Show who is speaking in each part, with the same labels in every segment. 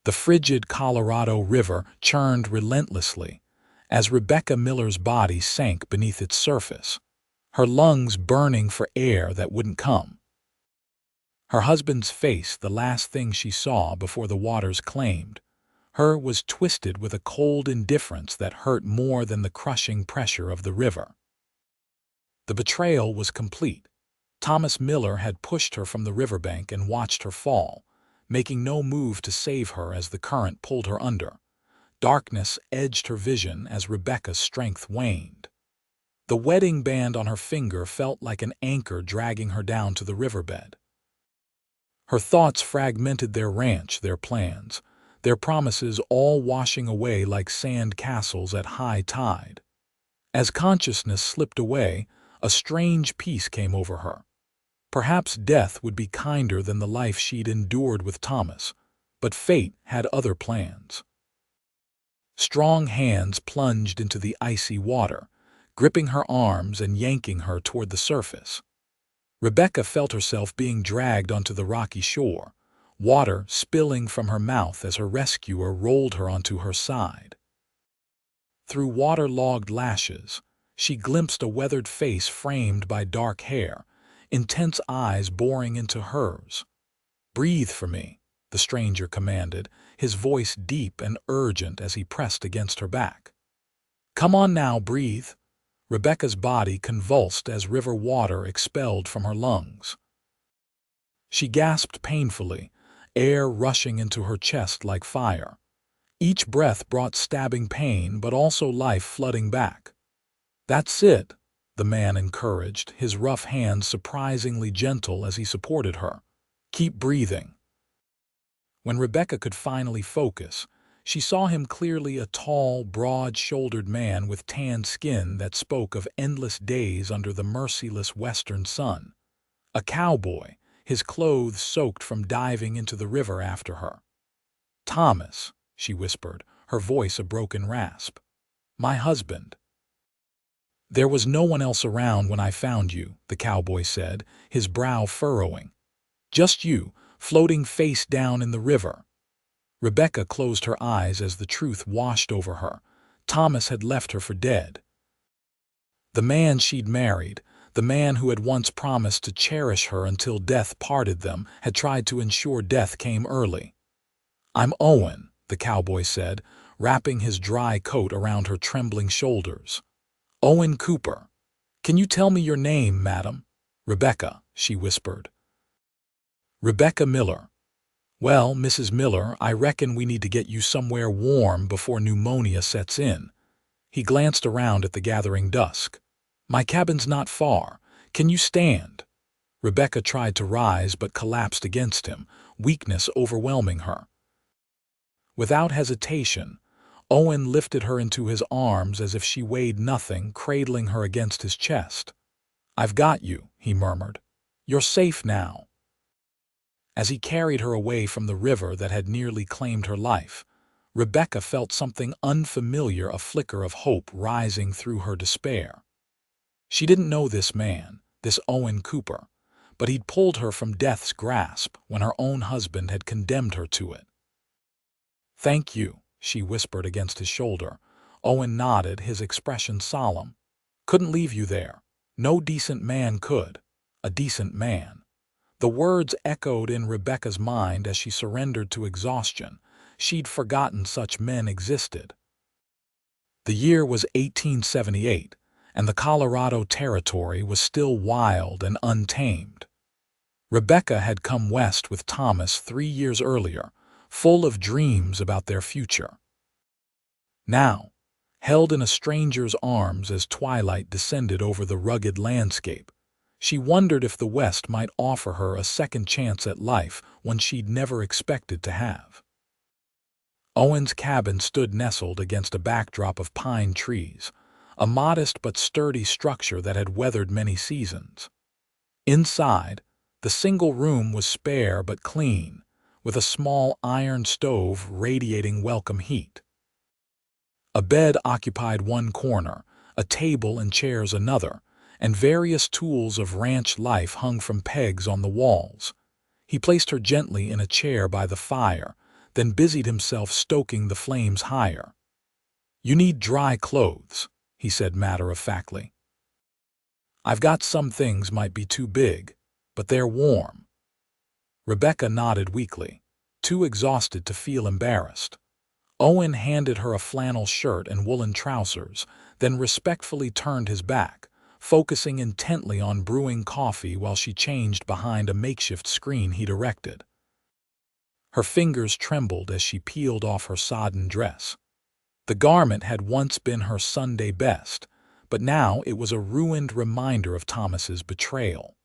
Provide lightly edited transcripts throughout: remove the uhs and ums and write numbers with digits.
Speaker 1: The frigid Colorado River churned relentlessly as Rebecca Miller's body sank beneath its surface, her lungs burning for air that wouldn't come. Her husband's face, the last thing she saw before the waters claimed her, was twisted with a cold indifference that hurt more than the crushing pressure of the river. The betrayal was complete. Thomas Miller had pushed her from the riverbank and watched her fall, making no move to save her as the current pulled her under. Darkness edged her vision as Rebecca's strength waned. The wedding band on her finger felt like an anchor dragging her down to the riverbed. Her thoughts fragmented, their ranch, their plans, their promises, all washing away like sand castles at high tide. As consciousness slipped away, a strange peace came over her. Perhaps death would be kinder than the life she'd endured with Thomas, but fate had other plans. Strong hands plunged into the icy water, gripping her arms and yanking her toward the surface. Rebecca felt herself being dragged onto the rocky shore, water spilling from her mouth as her rescuer rolled her onto her side. Through water-logged lashes, she glimpsed a weathered face framed by dark hair, intense eyes boring into hers. "Breathe for me," the stranger commanded, his voice deep and urgent as he pressed against her back. "Come on now, breathe." Rebecca's body convulsed as river water expelled from her lungs. She gasped painfully, air rushing into her chest like fire. Each breath brought stabbing pain, but also life flooding back. "That's it," the man encouraged, his rough hands surprisingly gentle as he supported her. "Keep breathing." When Rebecca could finally focus, she saw him clearly, a tall, broad-shouldered man with tanned skin that spoke of endless days under the merciless western sun. A cowboy, his clothes soaked from diving into the river after her. "Thomas," she whispered, her voice a broken rasp. "My husband." "There was no one else around when I found you," the cowboy said, his brow furrowing. "Just you, floating face down in the river." Rebecca closed her eyes as the truth washed over her. Thomas had left her for dead. The man she'd married, the man who had once promised to cherish her until death parted them, had tried to ensure death came early. "I'm Owen," the cowboy said, wrapping his dry coat around her trembling shoulders. "Owen Cooper." "Can you tell me your name, madam?" "Rebecca," she whispered. "Rebecca Miller." "Well, Mrs. Miller, I reckon we need to get you somewhere warm before pneumonia sets in." He glanced around at the gathering dusk. "My cabin's not far. Can you stand?" Rebecca tried to rise but collapsed against him, weakness overwhelming her. Without hesitation, Owen lifted her into his arms as if she weighed nothing, cradling her against his chest. "I've got you," he murmured. "You're safe now." As he carried her away from the river that had nearly claimed her life, Rebecca felt something unfamiliar, a flicker of hope rising through her despair. She didn't know this man, this Owen Cooper, but he'd pulled her from death's grasp when her own husband had condemned her to it. "Thank you," she whispered against his shoulder. Owen nodded, his expression solemn. "Couldn't leave you there. No decent man could. A decent man." The words echoed in Rebecca's mind as she surrendered to exhaustion. She'd forgotten such men existed. The year was 1878, and the Colorado Territory was still wild and untamed. Rebecca had come west with Thomas 3 years earlier, full of dreams about their future. Now, held in a stranger's arms as twilight descended over the rugged landscape, she wondered if the West might offer her a second chance at life, one she'd never expected to have. Owen's cabin stood nestled against a backdrop of pine trees, a modest but sturdy structure that had weathered many seasons. Inside, the single room was spare but clean, with a small iron stove radiating welcome heat. A bed occupied one corner, a table and chairs another, and various tools of ranch life hung from pegs on the walls. He placed her gently in a chair by the fire, then busied himself stoking the flames higher. "You need dry clothes," he said matter-of-factly. "I've got some things might be too big, but they're warm." Rebecca nodded weakly, too exhausted to feel embarrassed. Owen handed her a flannel shirt and woolen trousers, then respectfully turned his back, focusing intently on brewing coffee while she changed behind a makeshift screen he'd erected. Her fingers trembled as she peeled off her sodden dress. The garment had once been her Sunday best, but now it was a ruined reminder of Thomas's betrayal.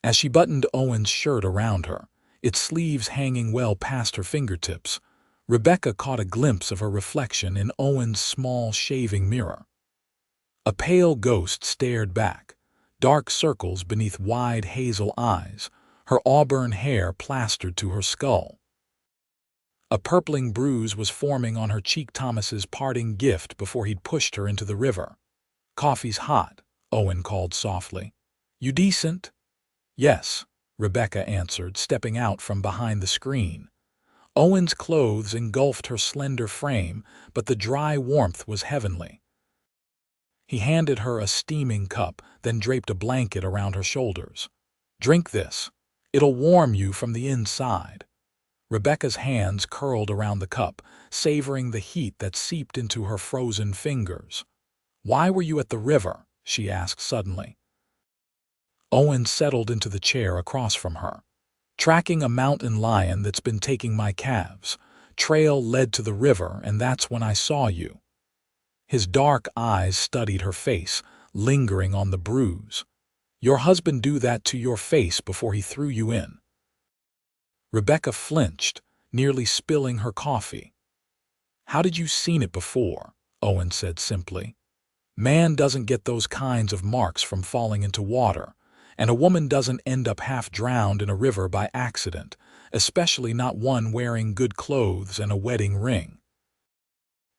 Speaker 1: As she buttoned Owen's shirt around her, its sleeves hanging well past her fingertips, Rebecca caught a glimpse of her reflection in Owen's small shaving mirror. A pale ghost stared back, dark circles beneath wide hazel eyes, her auburn hair plastered to her skull. A purpling bruise was forming on her cheek, Thomas's parting gift before he'd pushed her into the river. "Coffee's hot," Owen called softly. "You decent?" "Yes," Rebecca answered, stepping out from behind the screen. Owen's clothes engulfed her slender frame, but the dry warmth was heavenly. He handed her a steaming cup, then draped a blanket around her shoulders. "Drink this. It'll warm you from the inside." Rebecca's hands curled around the cup, savoring the heat that seeped into her frozen fingers. "Why were you at the river?" she asked suddenly. Owen settled into the chair across from her. "Tracking a mountain lion that's been taking my calves. Trail led to the river, and that's when I saw you." His dark eyes studied her face, lingering on the bruise. "Your husband do that to your face before he threw you in." Rebecca flinched, nearly spilling her coffee. "How did you seen it before?" Owen said simply. "Man doesn't get those kinds of marks from falling into water, and a woman doesn't end up half drowned in a river by accident, especially not one wearing good clothes and a wedding ring."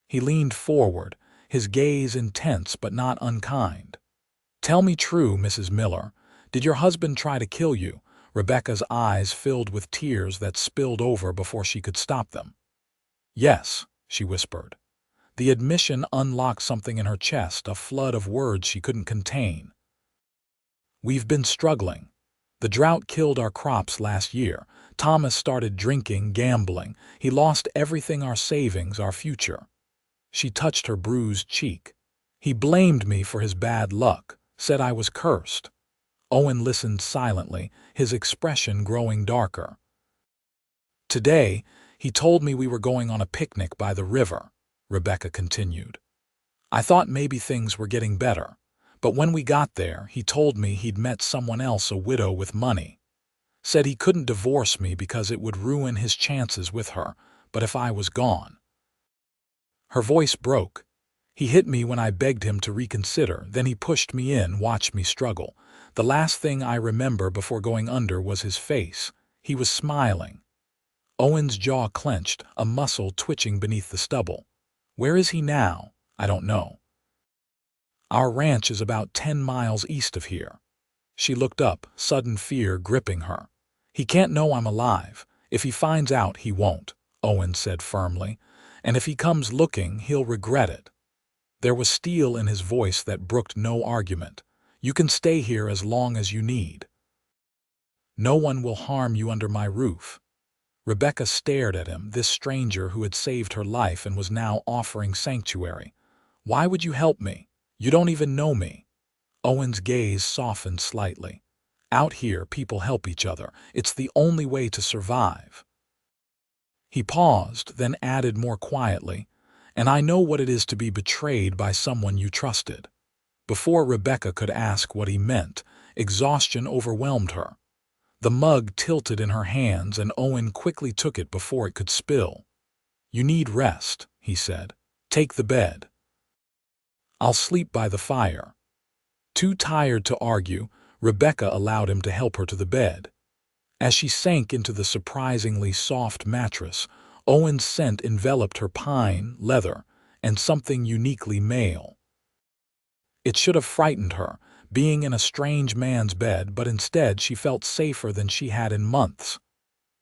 Speaker 1: He leaned forward, his gaze intense but not unkind. "Tell me true, Mrs. Miller. Did your husband try to kill you?" Rebecca's eyes filled with tears that spilled over before she could stop them. "Yes," she whispered. The admission unlocked something in her chest, a flood of words she couldn't contain. "We've been struggling. The drought killed our crops last year. Thomas started drinking, gambling. He lost everything, our savings, our future." She touched her bruised cheek. "He blamed me for his bad luck, said I was cursed." Owen listened silently, his expression growing darker. "Today, he told me we were going on a picnic by the river," Rebecca continued. "I thought maybe things were getting better, but when we got there, he told me he'd met someone else, a widow with money. Said he couldn't divorce me because it would ruin his chances with her, but if I was gone." Her voice broke. "He hit me when I begged him to reconsider, then he pushed me in, watched me struggle. The last thing I remember before going under was his face. He was smiling." Owen's jaw clenched, a muscle twitching beneath the stubble. "Where is he now?" "I don't know. Our ranch is about 10 miles east of here." She looked up, sudden fear gripping her. "He can't know I'm alive. If he finds out, he won't," Owen said firmly. "And if he comes looking, he'll regret it." There was steel in his voice that brooked no argument. "You can stay here as long as you need. No one will harm you under my roof." Rebecca stared at him, this stranger who had saved her life and was now offering sanctuary. "Why would you help me? You don't even know me." Owen's gaze softened slightly. "Out here, people help each other. It's the only way to survive." He paused, then added more quietly, "And I know what it is to be betrayed by someone you trusted." Before Rebecca could ask what he meant, exhaustion overwhelmed her. The mug tilted in her hands, and Owen quickly took it before it could spill. "You need rest," he said. "Take the bed." "I'll sleep by the fire." Too tired to argue, Rebecca allowed him to help her to the bed. As she sank into the surprisingly soft mattress, Owen's scent enveloped her, pine, leather, and something uniquely male. It should have frightened her, being in a strange man's bed, but instead she felt safer than she had in months.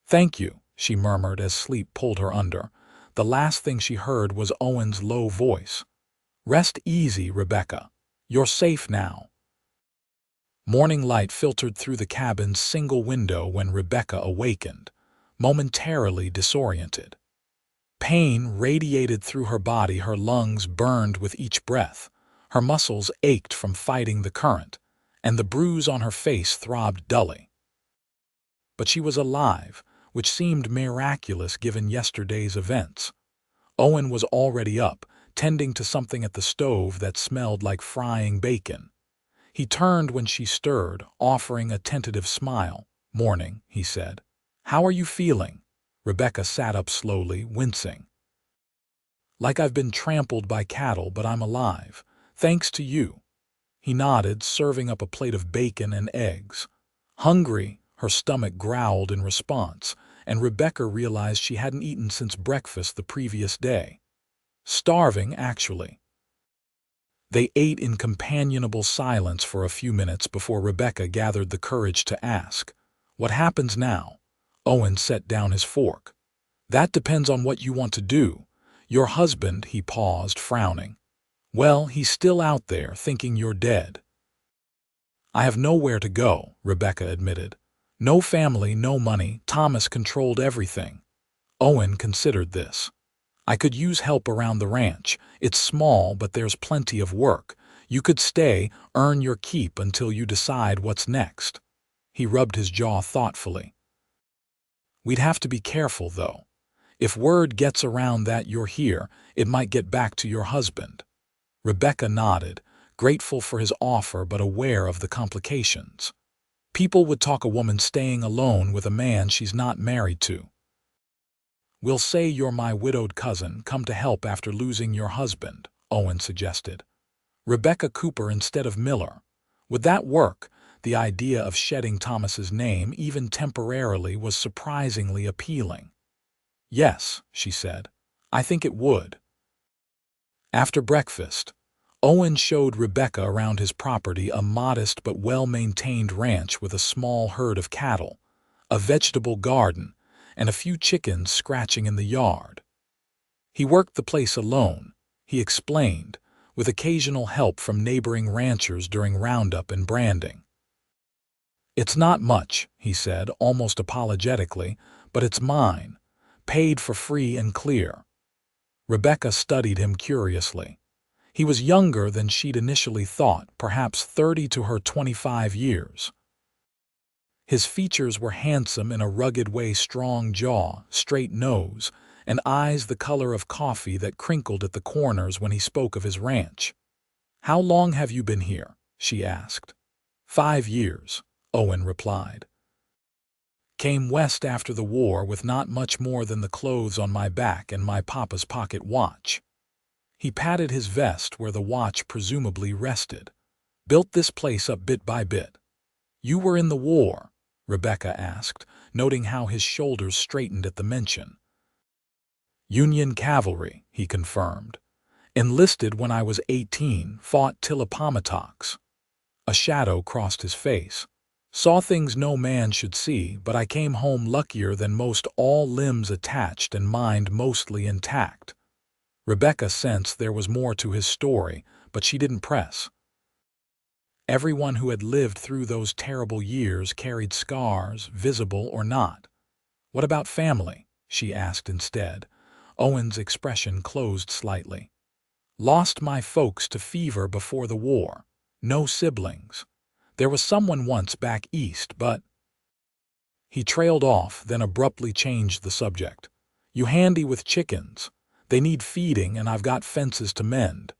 Speaker 1: "Thank you," she murmured as sleep pulled her under. The last thing she heard was Owen's low voice. "Rest easy, Rebecca. You're safe now." Morning light filtered through the cabin's single window when Rebecca awakened, momentarily disoriented. Pain radiated through her body, her lungs burned with each breath, her muscles ached from fighting the current, and the bruise on her face throbbed dully. But she was alive, which seemed miraculous given yesterday's events. Owen was already up, tending to something at the stove that smelled like frying bacon. He turned when she stirred, offering a tentative smile. "Morning," he said. "How are you feeling?" Rebecca sat up slowly, wincing. "Like I've been trampled by cattle, but I'm alive. Thanks to you." He nodded, serving up a plate of bacon and eggs. Hungry, her stomach growled in response, and Rebecca realized she hadn't eaten since breakfast the previous day. Starving, actually. They ate in companionable silence for a few minutes before Rebecca gathered the courage to ask, "What happens now?" Owen set down his fork. "That depends on what you want to do. Your husband," he paused, frowning. "Well, he's still out there, thinking you're dead." "I have nowhere to go," Rebecca admitted. "No family, no money. Thomas controlled everything." Owen considered this. "I could use help around the ranch. It's small, but there's plenty of work. You could stay, earn your keep until you decide what's next." He rubbed his jaw thoughtfully. "We'd have to be careful, though. If word gets around that you're here, it might get back to your husband." Rebecca nodded, grateful for his offer but aware of the complications. People would talk a woman staying alone with a man she's not married to. "We'll say you're my widowed cousin, come to help after losing your husband," Owen suggested. "Rebecca Cooper instead of Miller. Would that work?" The idea of shedding Thomas's name, even temporarily, was surprisingly appealing. "Yes," she said. "I think it would." After breakfast, Owen showed Rebecca around his property, a modest but well-maintained ranch with a small herd of cattle, a vegetable garden, and a few chickens scratching in the yard. He worked the place alone, he explained, with occasional help from neighboring ranchers during roundup and branding. "It's not much," he said, almost apologetically, "but it's mine, paid for free and clear." Rebecca studied him curiously. He was younger than she'd initially thought, perhaps 30 to her 25 years. His features were handsome in a rugged way, strong jaw, straight nose, and eyes the color of coffee that crinkled at the corners when he spoke of his ranch. "How long have you been here?" she asked. 5 years, Owen replied. "Came west after the war with not much more than the clothes on my back and my papa's pocket watch." He patted his vest where the watch presumably rested. "Built this place up bit by bit." "You were in the war?" Rebecca asked, noting how his shoulders straightened at the mention. "Union cavalry," he confirmed. "Enlisted when I was 18, fought till Appomattox." A shadow crossed his face. "Saw things no man should see, but I came home luckier than most, all limbs attached and mind mostly intact." Rebecca sensed there was more to his story, but she didn't press. Everyone who had lived through those terrible years carried scars, visible or not. "What about family?" she asked instead. Owen's expression closed slightly. "Lost my folks to fever before the war. No siblings. There was someone once back east, but—" He trailed off, then abruptly changed the subject. "You handy with chickens? They need feeding and I've got fences to mend."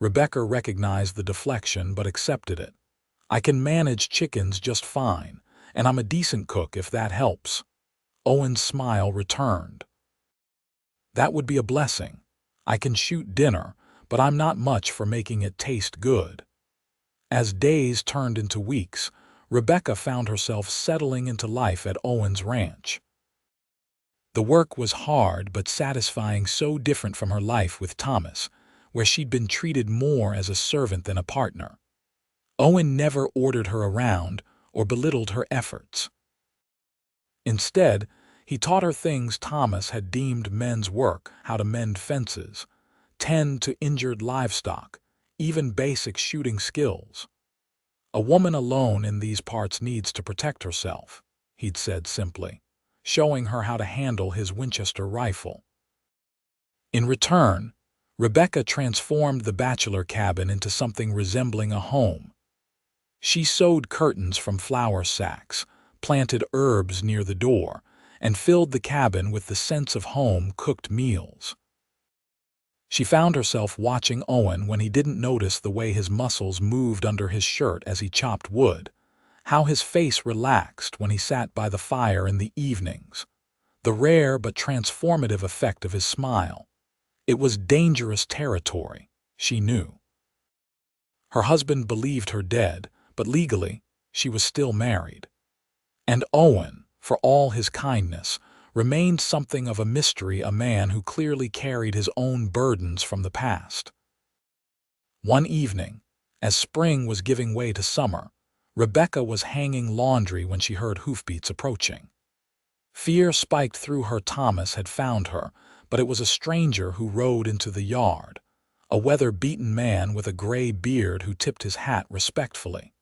Speaker 1: Rebecca recognized the deflection but accepted it. "I can manage chickens just fine, and I'm a decent cook if that helps." Owen's smile returned. "That would be a blessing. I can shoot dinner, but I'm not much for making it taste good." As days turned into weeks, Rebecca found herself settling into life at Owen's ranch. The work was hard but satisfying, so different from her life with Thomas, where she'd been treated more as a servant than a partner. Owen never ordered her around or belittled her efforts. Instead, He taught her things Thomas had deemed men's work: how to mend fences, tend to injured livestock, even basic shooting skills. "A woman alone in these parts needs to protect herself," he'd said simply, showing her how to handle his Winchester rifle. In return, Rebecca transformed the bachelor cabin into something resembling a home. She sewed curtains from flour sacks, planted herbs near the door, and filled the cabin with the sense of home-cooked meals. She found herself watching Owen when he didn't notice the way his muscles moved under his shirt as he chopped wood, how his face relaxed when he sat by the fire in the evenings, the rare but transformative effect of his smile. It was dangerous territory, she knew. Her husband believed her dead, but legally, she was still married. And Owen, for all his kindness, remained something of a mystery, a man who clearly carried his own burdens from the past. One evening, as spring was giving way to summer, Rebecca was hanging laundry when she heard hoofbeats approaching. Fear spiked through her. Thomas had found her, but it was a stranger who rode into the yard, a weather-beaten man with a gray beard who tipped his hat respectfully.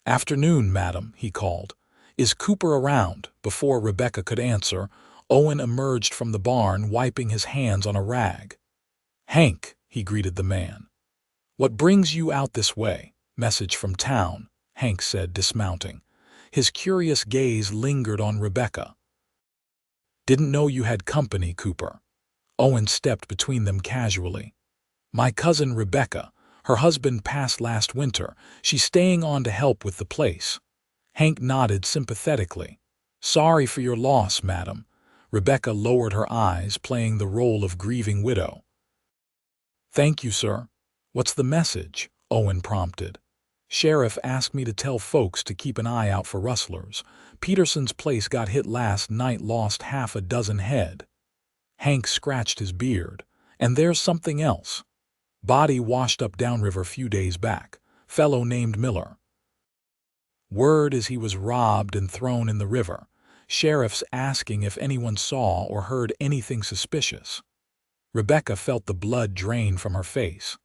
Speaker 1: "Afternoon, madam," he called. "Is Cooper around?" Before Rebecca could answer, Owen emerged from the barn, wiping his hands on a rag. "Hank," he greeted the man. "What brings you out this way?" "Message from town," Hank said, dismounting. His curious gaze lingered on Rebecca. "Didn't know you had company, Cooper." Owen stepped between them casually. "My cousin Rebecca. Her husband passed last winter. She's staying on to help with the place." Hank nodded sympathetically. "Sorry for your loss, madam." Rebecca lowered her eyes, playing the role of grieving widow. "Thank you, sir." "What's the message?" Owen prompted. "Sheriff asked me to tell folks to keep an eye out for rustlers. Peterson's place got hit last night, lost half a dozen head." Hank scratched his beard. "And there's something else. Body washed up downriver few days back. Fellow named Miller. Word is he was robbed and thrown in the river. Sheriff's asking if anyone saw or heard anything suspicious." Rebecca felt the blood drain from her face.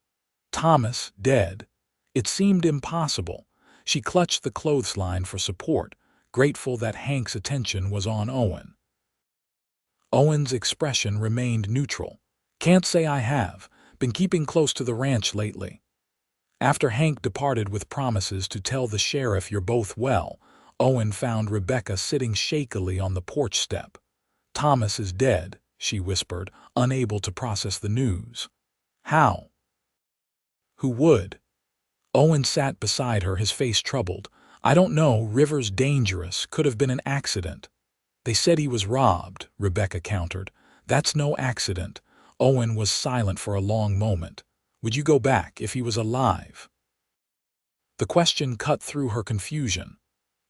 Speaker 1: Thomas dead. It seemed impossible. She clutched the clothesline for support, grateful that Hank's attention was on Owen. Owen's expression remained neutral. "Can't say I have. Been keeping close to the ranch lately." After Hank departed with promises to tell the sheriff you're both well, Owen found Rebecca sitting shakily on the porch step. "Thomas is dead," she whispered, unable to process the news. "How?" "Who would?" Owen sat beside her, his face troubled. "I don't know. River's dangerous. Could have been an accident." "They said he was robbed," Rebecca countered. "That's no accident." Owen was silent for a long moment. "Would you go back if he was alive?" The question cut through her confusion.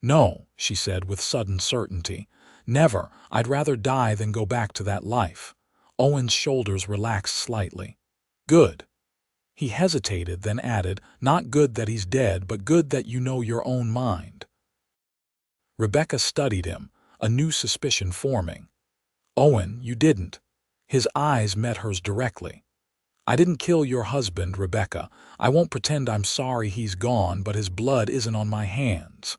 Speaker 1: "No," she said with sudden certainty. "Never. I'd rather die than go back to that life." Owen's shoulders relaxed slightly. "Good." He hesitated, then added, "Not good that he's dead, but good that you know your own mind." Rebecca studied him, a new suspicion forming. "Owen, you didn't." His eyes met hers directly. "I didn't kill your husband, Rebecca. I won't pretend I'm sorry he's gone, but his blood isn't on my hands."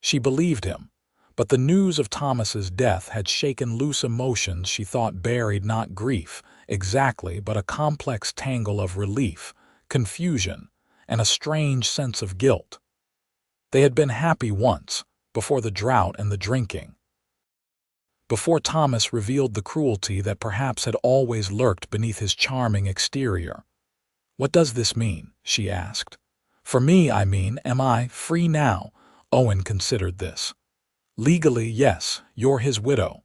Speaker 1: She believed him, but the news of Thomas's death had shaken loose emotions she thought buried, not grief exactly, but a complex tangle of relief, confusion, and a strange sense of guilt. They had been happy once, before the drought and the drinking. Before Thomas revealed the cruelty that perhaps had always lurked beneath his charming exterior. "What does this mean?" she asked. "For me, I mean, am I free now?" Owen considered this. "Legally, yes, you're his widow.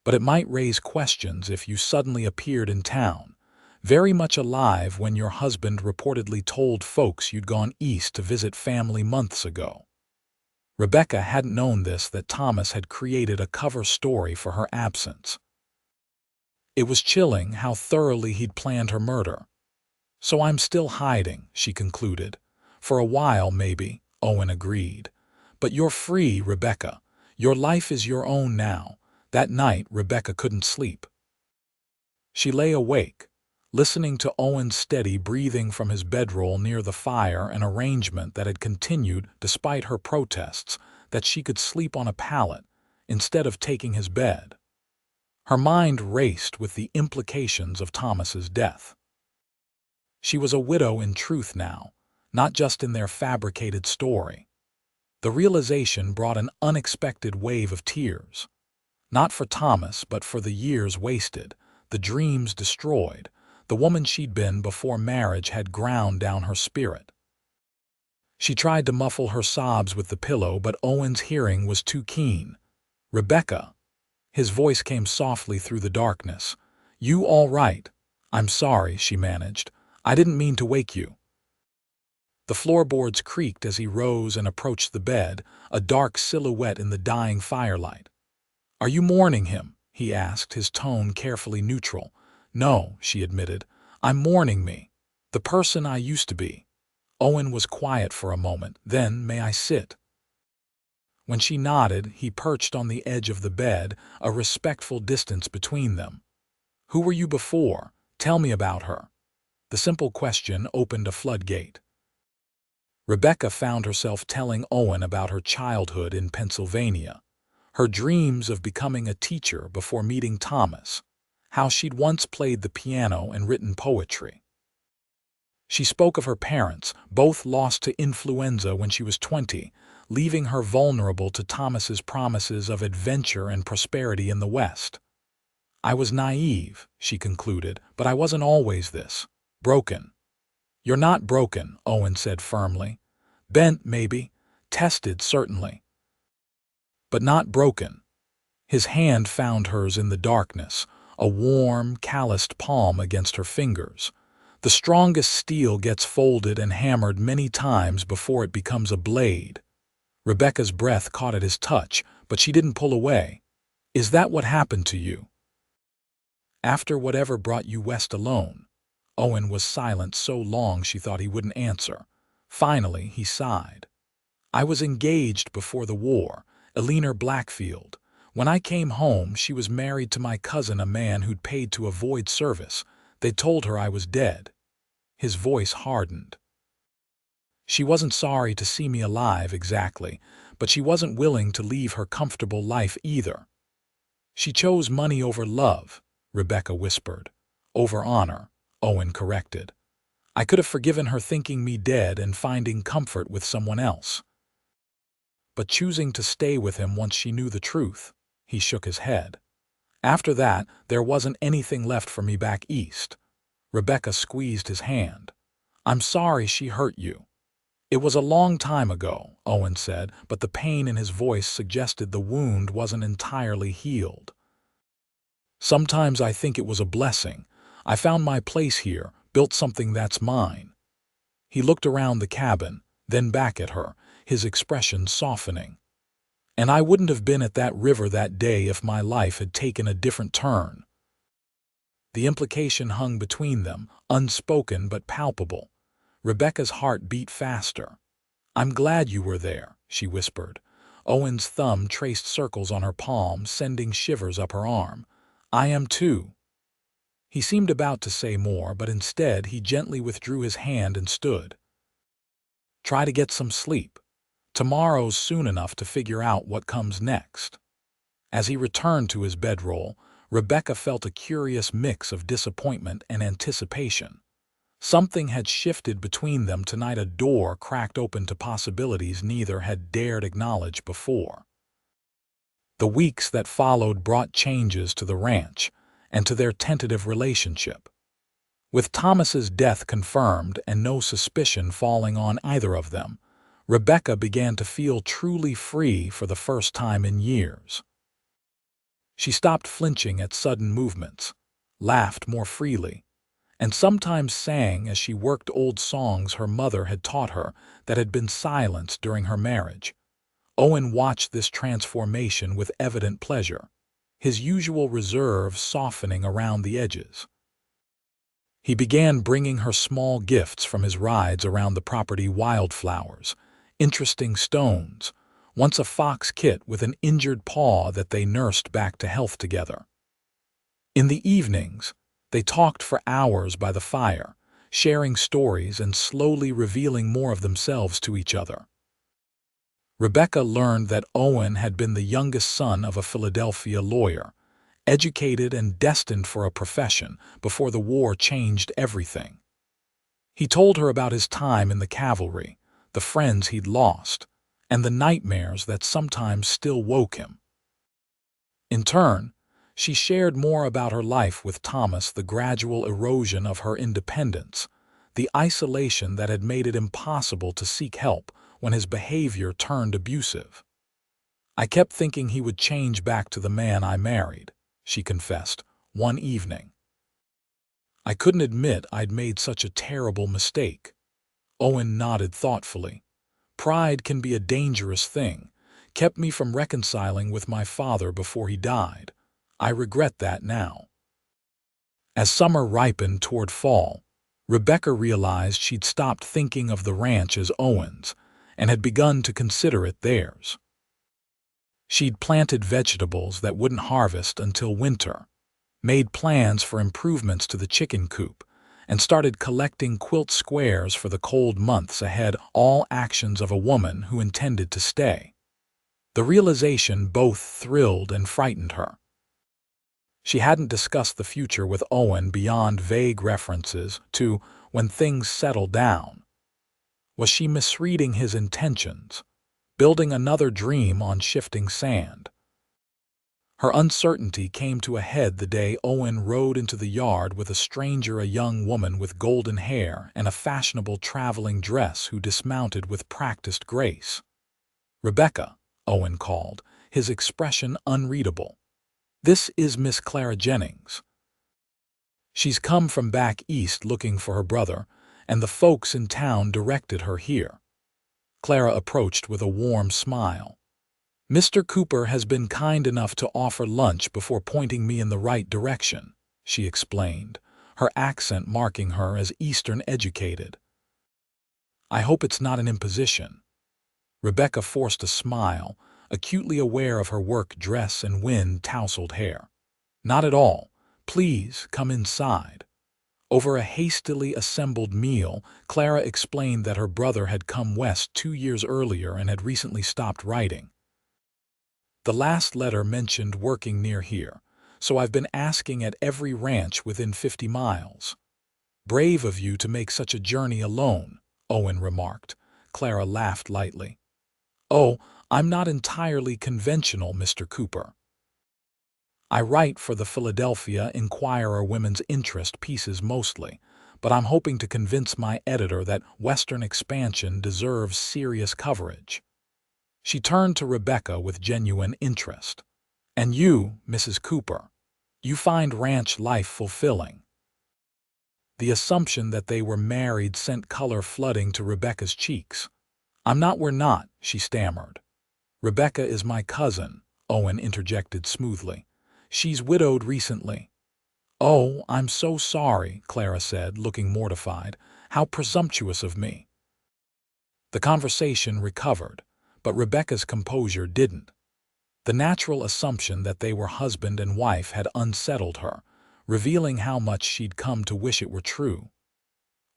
Speaker 1: But it might raise questions if you suddenly appeared in town, very much alive when your husband reportedly told folks you'd gone east to visit family months ago." Rebecca hadn't known this, that Thomas had created a cover story for her absence. It was chilling how thoroughly he'd planned her murder. "So I'm still hiding," she concluded. "For a while, maybe," Owen agreed. "But you're free, Rebecca. Your life is your own now. That night, Rebecca couldn't sleep. She lay awake, listening to Owen's steady breathing from his bedroll near the fire, an arrangement that had continued despite her protests that she could sleep on a pallet instead of taking his bed. Her mind raced with the implications of Thomas's death. She was a widow in truth now, not just in their fabricated story. The realization brought an unexpected wave of tears. Not for Thomas, but for the years wasted, the dreams destroyed, the woman she'd been before marriage had ground down her spirit. She tried to muffle her sobs with the pillow, but Owen's hearing was too keen. "Rebecca." His voice came softly through the darkness. "You all right?" "I'm sorry," she managed. "I didn't mean to wake you." The floorboards creaked as he rose and approached the bed, a dark silhouette in the dying firelight. "Are you mourning him?" he asked, his tone carefully neutral. "No," she admitted. "I'm mourning me, the person I used to be." Owen was quiet for a moment. Then, "May I sit?" When she nodded, he perched on the edge of the bed, a respectful distance between them. "Who were you before? Tell me about her." The simple question opened a floodgate. Rebecca found herself telling Owen about her childhood in Pennsylvania, her dreams of becoming a teacher before meeting Thomas, how she'd once played the piano and written poetry. She spoke of her parents, both lost to influenza when she was 20, leaving her vulnerable to Thomas's promises of adventure and prosperity in the West. "I was naive," she concluded, "but I wasn't always this. Broken." "You're not broken," Owen said firmly. "Bent, maybe. Tested, certainly. But not broken." His hand found hers in the darkness, a warm, calloused palm against her fingers. The strongest steel gets folded and hammered many times before it becomes a blade. Rebecca's breath caught at his touch, but she didn't pull away. "Is that what happened to you?" "After whatever brought you west alone." Owen was silent so long she thought he wouldn't answer. Finally, he sighed. "I was engaged before the war, Eleanor Blackfield. When I came home, she was married to my cousin, a man who'd paid to avoid service. They told her I was dead." His voice hardened. "She wasn't sorry to see me alive, exactly, but she wasn't willing to leave her comfortable life either." "She chose money over love," Rebecca whispered. "Over honor," Owen corrected. "I could have forgiven her thinking me dead and finding comfort with someone else. But choosing to stay with him once she knew the truth." He shook his head. "After that, there wasn't anything left for me back east." Rebecca squeezed his hand. "I'm sorry she hurt you." "It was a long time ago," Owen said, but the pain in his voice suggested the wound wasn't entirely healed. "Sometimes I think it was a blessing. I found my place here, built something that's mine." He looked around the cabin, then back at her, his expression softening. "And I wouldn't have been at that river that day if my life had taken a different turn." The implication hung between them, unspoken but palpable. Rebecca's heart beat faster. "I'm glad you were there," she whispered. Owen's thumb traced circles on her palm, sending shivers up her arm. "I am too." He seemed about to say more, but instead he gently withdrew his hand and stood. "Try to get some sleep. Tomorrow's soon enough to figure out what comes next." As he returned to his bedroll, Rebecca felt a curious mix of disappointment and anticipation. Something had shifted between them tonight, a door cracked open to possibilities neither had dared acknowledge before. The weeks that followed brought changes to the ranch and to their tentative relationship. With Thomas's death confirmed and no suspicion falling on either of them, Rebecca began to feel truly free for the first time in years. She stopped flinching at sudden movements, laughed more freely, and sometimes sang as she worked old songs her mother had taught her that had been silenced during her marriage. Owen watched this transformation with evident pleasure, his usual reserve softening around the edges. He began bringing her small gifts from his rides around the property: wildflowers, interesting stones, once a fox kit with an injured paw that they nursed back to health together. In the evenings, they talked for hours by the fire, sharing stories and slowly revealing more of themselves to each other. Rebecca learned that Owen had been the youngest son of a Philadelphia lawyer, educated and destined for a profession before the war changed everything. He told her about his time in the cavalry, the friends he'd lost, and the nightmares that sometimes still woke him. In turn, she shared more about her life with Thomas, the gradual erosion of her independence, the isolation that had made it impossible to seek help when his behavior turned abusive. "I kept thinking he would change back to the man I married," she confessed, one evening. "I couldn't admit I'd made such a terrible mistake." Owen nodded thoughtfully. "Pride can be a dangerous thing. Kept me from reconciling with my father before he died. I regret that now." As summer ripened toward fall, Rebecca realized she'd stopped thinking of the ranch as Owen's and had begun to consider it theirs. She'd planted vegetables that wouldn't harvest until winter, made plans for improvements to the chicken coop, and started collecting quilt squares for the cold months ahead, all actions of a woman who intended to stay. The realization both thrilled and frightened her. She hadn't discussed the future with Owen beyond vague references to "when things settle down." Was she misreading his intentions, building another dream on shifting sand? Her uncertainty came to a head the day Owen rode into the yard with a stranger, a young woman with golden hair and a fashionable traveling dress who dismounted with practiced grace. "Rebecca," Owen called, his expression unreadable. "This is Miss Clara Jennings. She's come from back east looking for her brother, and the folks in town directed her here." Clara approached with a warm smile. "Mr. Cooper has been kind enough to offer lunch before pointing me in the right direction," she explained, her accent marking her as Eastern educated. "I hope it's not an imposition." Rebecca forced a smile, acutely aware of her work dress and wind-tousled hair. "Not at all. Please come inside." Over a hastily assembled meal, Clara explained that her brother had come west 2 years earlier and had recently stopped writing. "The last letter mentioned working near here, so I've been asking at every ranch within 50 miles. Brave of you to make such a journey alone," Owen remarked. Clara laughed lightly. "Oh, I'm not entirely conventional, Mr. Cooper. I write for the Philadelphia Inquirer women's interest pieces mostly, but I'm hoping to convince my editor that Western expansion deserves serious coverage." She turned to Rebecca with genuine interest. "And you, Mrs. Cooper, you find ranch life fulfilling?" The assumption that they were married sent color flooding to Rebecca's cheeks. We're not," she stammered. "Rebecca is my cousin," Owen interjected smoothly. "She's widowed recently." "Oh, I'm so sorry," Clara said, looking mortified. "How presumptuous of me." The conversation recovered, but Rebecca's composure didn't. The natural assumption that they were husband and wife had unsettled her, revealing how much she'd come to wish it were true.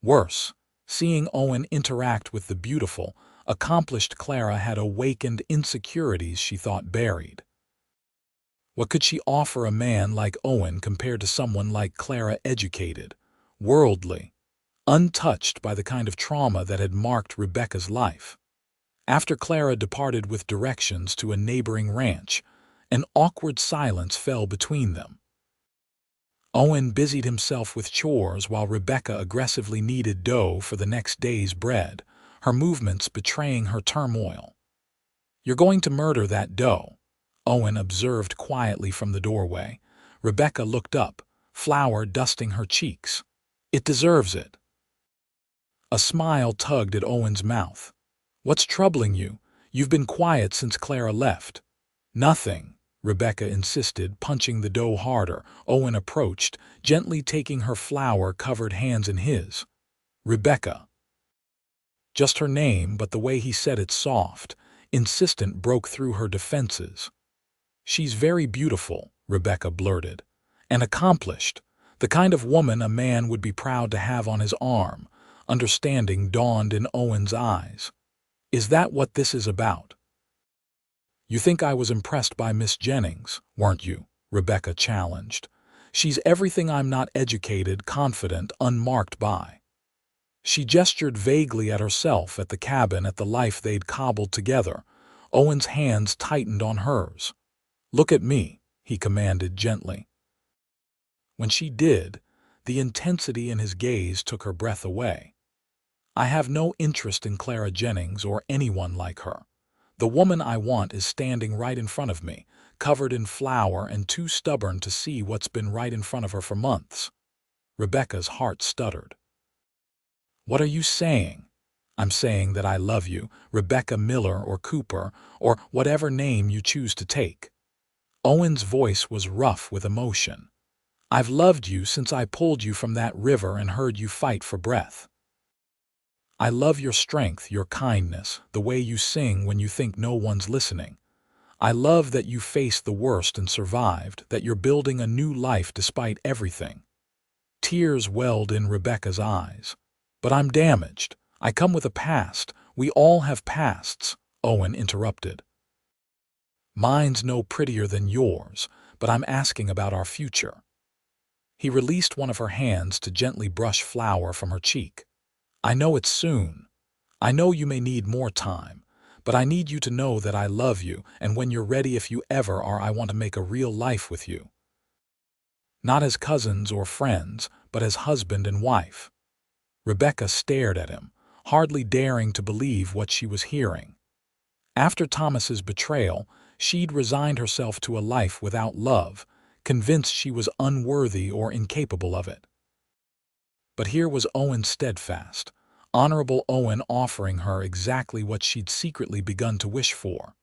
Speaker 1: Worse, seeing Owen interact with the beautiful, accomplished Clara had awakened insecurities she thought buried. What could she offer a man like Owen compared to someone like Clara, educated, worldly, untouched by the kind of trauma that had marked Rebecca's life? After Clara departed with directions to a neighboring ranch, an awkward silence fell between them. Owen busied himself with chores while Rebecca aggressively kneaded dough for the next day's bread, her movements betraying her turmoil. "You're going to murder that dough," Owen observed quietly from the doorway. Rebecca looked up, flour dusting her cheeks. "It deserves it." A smile tugged at Owen's mouth. "What's troubling you? You've been quiet since Clara left." "Nothing," Rebecca insisted, punching the dough harder. Owen approached, gently taking her flour-covered hands in his. "Rebecca." Just her name, but the way he said it soft, insistent, broke through her defenses. "She's very beautiful," Rebecca blurted, "and accomplished, the kind of woman a man would be proud to have on his arm." Understanding dawned in Owen's eyes. "Is that what this is about?" "You think I was impressed by Miss Jennings, weren't you?" Rebecca challenged. "She's everything I'm not educated, confident, unmarked by." She gestured vaguely at herself, at the cabin, at the life they'd cobbled together. Owen's hands tightened on hers. "Look at me," he commanded gently. When she did, the intensity in his gaze took her breath away. "I have no interest in Clara Jennings or anyone like her. The woman I want is standing right in front of me, covered in flour and too stubborn to see what's been right in front of her for months." Rebecca's heart stuttered. "What are you saying?" "I'm saying that I love you, Rebecca Miller or Cooper, or whatever name you choose to take." Owen's voice was rough with emotion. "I've loved you since I pulled you from that river and heard you fight for breath. I love your strength, your kindness, the way you sing when you think no one's listening. I love that you faced the worst and survived, that you're building a new life despite everything." Tears welled in Rebecca's eyes. "But I'm damaged. I come with a past. We all have pasts," Owen interrupted. "Mine's no prettier than yours, but I'm asking about our future." He released one of her hands to gently brush flour from her cheek. "I know it's soon. I know you may need more time, but I need you to know that I love you, and when you're ready, if you ever are, I want to make a real life with you. Not as cousins or friends, but as husband and wife." Rebecca stared at him, hardly daring to believe what she was hearing. After Thomas's betrayal, she'd resigned herself to a life without love, convinced she was unworthy or incapable of it. But here was Owen steadfast, honorable Owen, offering her exactly what she'd secretly begun to wish for.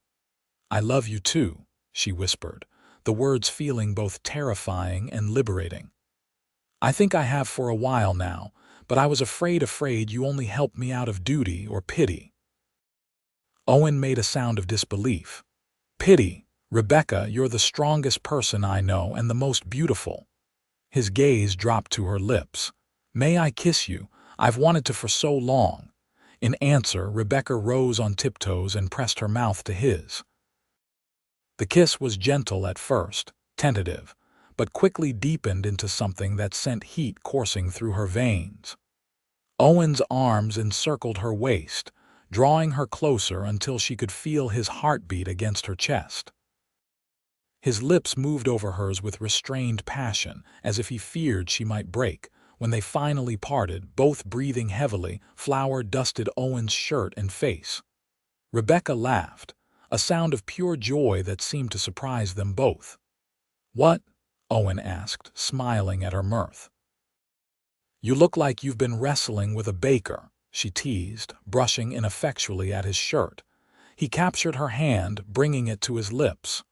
Speaker 1: "I love you too," she whispered, the words feeling both terrifying and liberating. "I think I have for a while now, but I was afraid you only helped me out of duty or pity." Owen made a sound of disbelief. "Pity? Rebecca, you're the strongest person I know and the most beautiful." His gaze dropped to her lips. "May I kiss you? I've wanted to for so long." In answer, Rebecca rose on tiptoes and pressed her mouth to his. The kiss was gentle at first, tentative, but quickly deepened into something that sent heat coursing through her veins. Owen's arms encircled her waist, drawing her closer until she could feel his heartbeat against her chest. His lips moved over hers with restrained passion, as if he feared she might break. When they finally parted, both breathing heavily, flour dusted Owen's shirt and face. Rebecca laughed, a sound of pure joy that seemed to surprise them both. "What?" Owen asked, smiling at her mirth. "You look like you've been wrestling with a baker," she teased, brushing ineffectually at his shirt. He captured her hand, bringing it to his lips.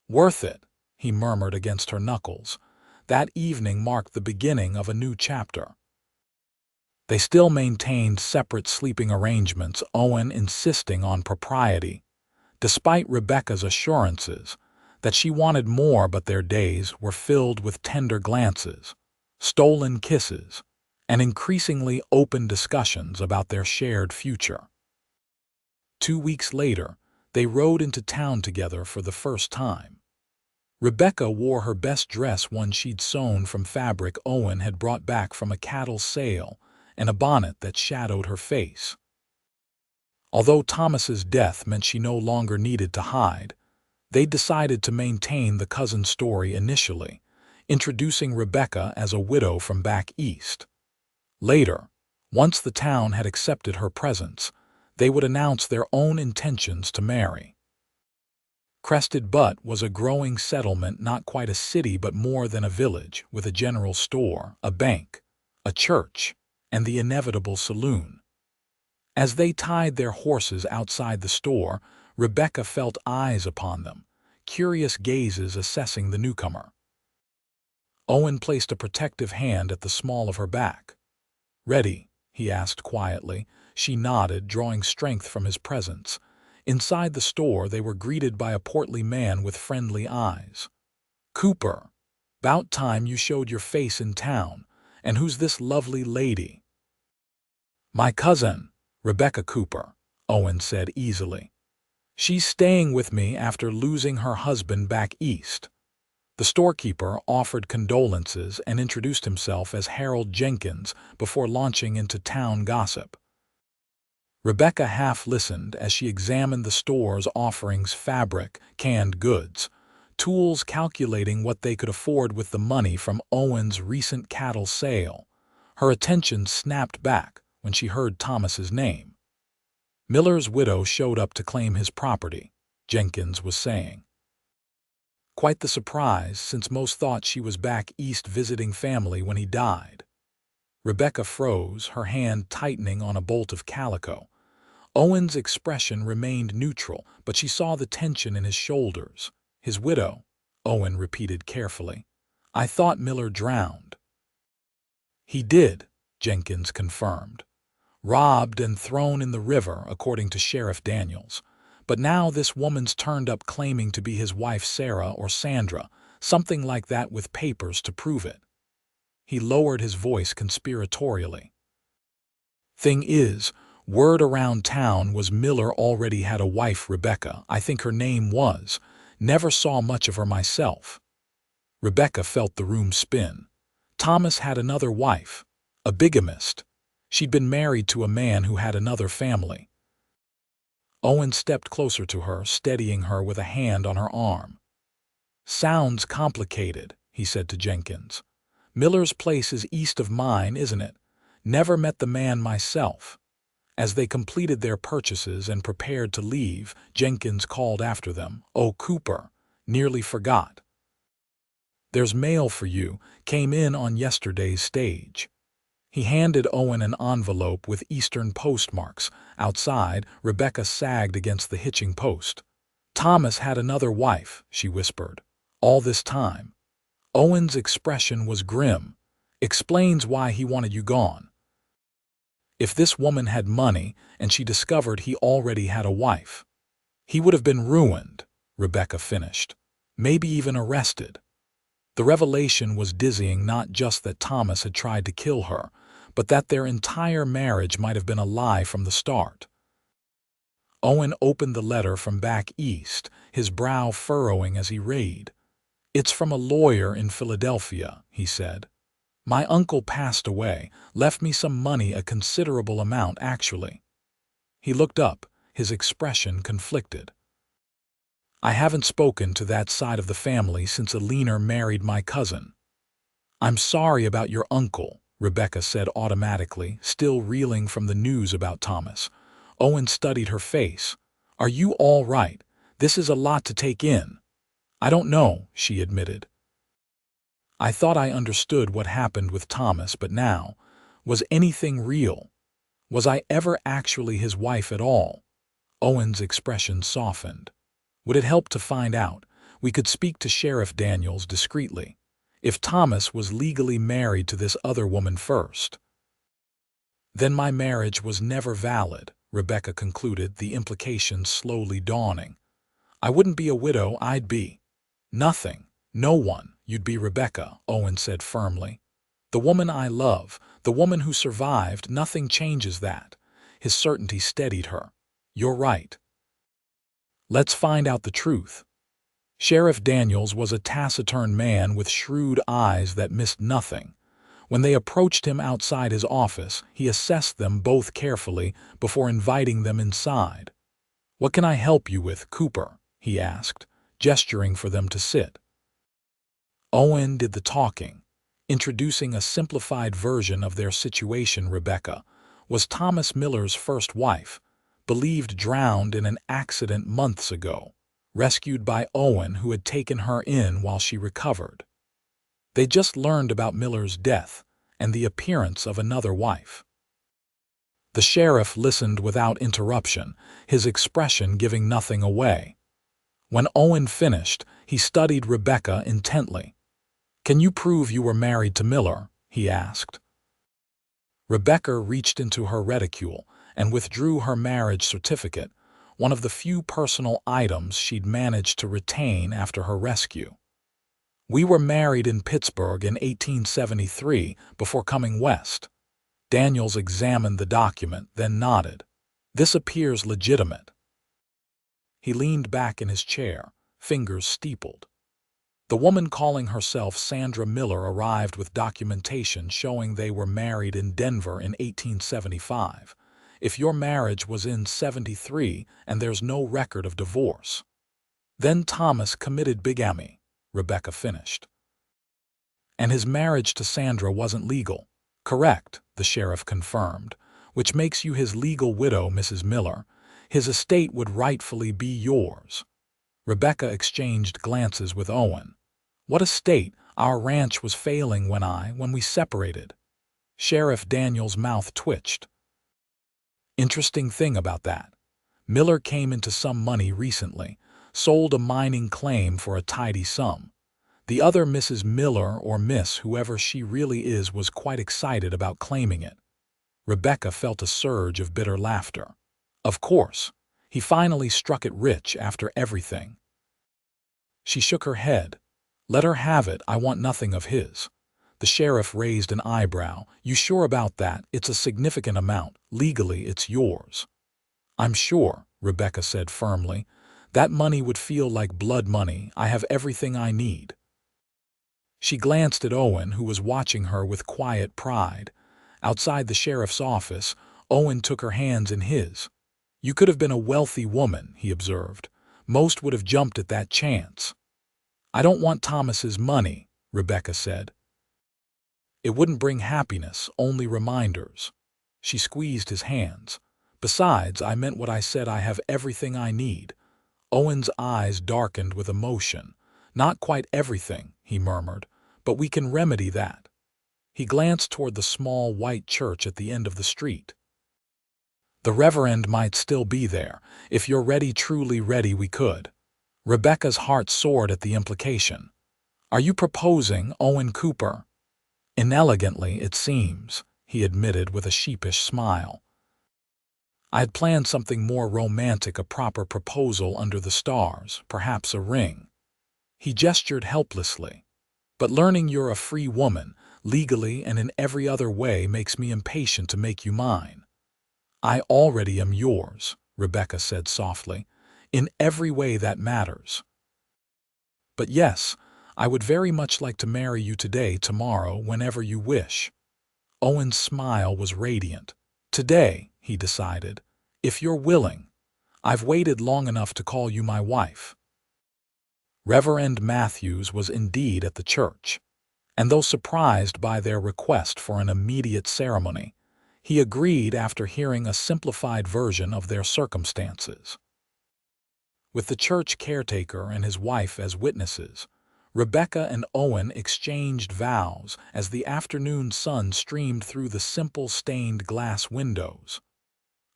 Speaker 1: "Worth it," he murmured against her knuckles. That evening marked the beginning of a new chapter. They still maintained separate sleeping arrangements, Owen insisting on propriety, despite Rebecca's assurances that she wanted more, but their days were filled with tender glances, stolen kisses, and increasingly open discussions about their shared future. 2 weeks later, they rode into town together for the first time. Rebecca wore her best dress, one she'd sewn from fabric Owen had brought back from a cattle sale, and a bonnet that shadowed her face. Although Thomas's death meant she no longer needed to hide, they decided to maintain the cousin story initially, introducing Rebecca as a widow from back east. Later, once the town had accepted her presence, they would announce their own intentions to marry. Crested Butte was a growing settlement, not quite a city but more than a village, with a general store, a bank, a church, and the inevitable saloon. As they tied their horses outside the store, Rebecca felt eyes upon them, curious gazes assessing the newcomer. Owen placed a protective hand at the small of her back. "Ready?" he asked quietly. She nodded, drawing strength from his presence. Inside the store, they were greeted by a portly man with friendly eyes. "Cooper, 'bout time you showed your face in town. And who's this lovely lady?" "My cousin, Rebecca Cooper," Owen said easily. "She's staying with me after losing her husband back east." The storekeeper offered condolences and introduced himself as Harold Jenkins before launching into town gossip. Rebecca half listened as she examined the store's offerings: fabric, canned goods, tools, calculating what they could afford with the money from Owen's recent cattle sale. Her attention snapped back when she heard Thomas's name. "Miller's widow showed up to claim his property," Jenkins was saying. "Quite the surprise, since most thought she was back east visiting family when he died." Rebecca froze, her hand tightening on a bolt of calico. Owen's expression remained neutral, but she saw the tension in his shoulders. "His widow," Owen repeated carefully. "I thought Miller drowned." "He did," Jenkins confirmed. "Robbed and thrown in the river, according to Sheriff Daniels. But now this woman's turned up claiming to be his wife, Sarah or Sandra, something like that, with papers to prove it." He lowered his voice conspiratorially. "Thing is, word around town was Miller already had a wife, Rebecca, I think her name was. Never saw much of her myself." Rebecca felt the room spin. "Thomas had another wife, a bigamist. She'd been married to a man who had another family." Owen stepped closer to her, steadying her with a hand on her arm. "Sounds complicated," he said to Jenkins. "Miller's place is east of mine, isn't it? Never met the man myself." As they completed their purchases and prepared to leave, Jenkins called after them, "Oh, Cooper, nearly forgot. There's mail for you, came in on yesterday's stage." He handed Owen an envelope with Eastern postmarks. Outside, Rebecca sagged against the hitching post. "Thomas had another wife," she whispered. "All this time." Owen's expression was grim. "Explains why he wanted you gone." "If this woman had money and she discovered he already had a wife, he would have been ruined," Rebecca finished. "Maybe even arrested." The revelation was dizzying, not just that Thomas had tried to kill her, but that their entire marriage might have been a lie from the start. Owen opened the letter from back east, his brow furrowing as he read. "It's from a lawyer in Philadelphia," he said. "My uncle passed away, left me some money, a considerable amount, actually." He looked up, his expression conflicted. "I haven't spoken to that side of the family since Alina married my cousin." "I'm sorry about your uncle," Rebecca said automatically, still reeling from the news about Thomas. Owen studied her face. "Are you all right? This is a lot to take in." "I don't know," she admitted. "I thought I understood what happened with Thomas, but now, was anything real? Was I ever actually his wife at all?" Owen's expression softened. "Would it help to find out? We could speak to Sheriff Daniels discreetly. If Thomas was legally married to this other woman first." "Then my marriage was never valid," Rebecca concluded, the implications slowly dawning. "I wouldn't be a widow, I'd be nothing, no one. You'd be Rebecca," Owen said firmly. "The woman I love, the woman who survived, nothing changes that." His certainty steadied her. "You're right. Let's find out the truth." Sheriff Daniels was a taciturn man with shrewd eyes that missed nothing. When they approached him outside his office, he assessed them both carefully before inviting them inside. "What can I help you with, Cooper?" he asked, gesturing for them to sit. Owen did the talking, introducing a simplified version of their situation. Rebecca was Thomas Miller's first wife, believed drowned in an accident months ago, rescued by Owen, who had taken her in while she recovered. They just learned about Miller's death and the appearance of another wife. The sheriff listened without interruption, his expression giving nothing away. When Owen finished, he studied Rebecca intently. "Can you prove you were married to Miller?" he asked. Rebecca reached into her reticule and withdrew her marriage certificate. one of the few personal items she'd managed to retain after her rescue. "We were married in Pittsburgh in 1873 before coming west." Daniels examined the document, then nodded. "This appears legitimate." He leaned back in his chair, fingers steepled. "The woman calling herself Sandra Miller arrived with documentation showing they were married in Denver in 1875. If your marriage was in 73 and there's no record of divorce, then Thomas committed bigamy," Rebecca finished. "And his marriage to Sandra wasn't legal." "Correct," the sheriff confirmed, "which makes you his legal widow, Mrs. Miller. His estate would rightfully be yours." Rebecca exchanged glances with Owen. "What estate? Our ranch was failing when we separated." Sheriff Daniels' mouth twitched. "Interesting thing about that. Miller came into some money recently, sold a mining claim for a tidy sum. The other Mrs. Miller, or Miss whoever she really is, was quite excited about claiming it." Rebecca felt a surge of bitter laughter. "Of course. He finally struck it rich after everything." She shook her head. "Let her have it, I want nothing of his." The sheriff raised an eyebrow. "You sure about that? It's a significant amount. Legally, it's yours." "I'm sure," Rebecca said firmly. "That money would feel like blood money. I have everything I need." She glanced at Owen, who was watching her with quiet pride. Outside the sheriff's office, Owen took her hands in his. "You could have been a wealthy woman," he observed. "Most would have jumped at that chance." "I don't want Thomas's money," Rebecca said. "It wouldn't bring happiness, only reminders." She squeezed his hands. "Besides, I meant what I said. I have everything I need." Owen's eyes darkened with emotion. "Not quite everything," he murmured, "but we can remedy that." He glanced toward the small white church at the end of the street. "The Reverend might still be there. If you're ready, truly ready, we could." Rebecca's heart soared at the implication. "Are you proposing Owen Cooper?" "Inelegantly, it seems," he admitted with a sheepish smile. "I had planned something more romantic, a proper proposal under the stars, perhaps a ring." He gestured helplessly. "But learning you're a free woman, legally and in every other way, makes me impatient to make you mine." "I already am yours," Rebecca said softly. "In every way that matters." "But yes, I would very much like to marry you today, tomorrow, whenever you wish." Owen's smile was radiant. "Today," he decided, "if you're willing. I've waited long enough to call you my wife." Reverend Matthews was indeed at the church, and though surprised by their request for an immediate ceremony, he agreed after hearing a simplified version of their circumstances. With the church caretaker and his wife as witnesses, Rebecca and Owen exchanged vows as the afternoon sun streamed through the simple stained glass windows.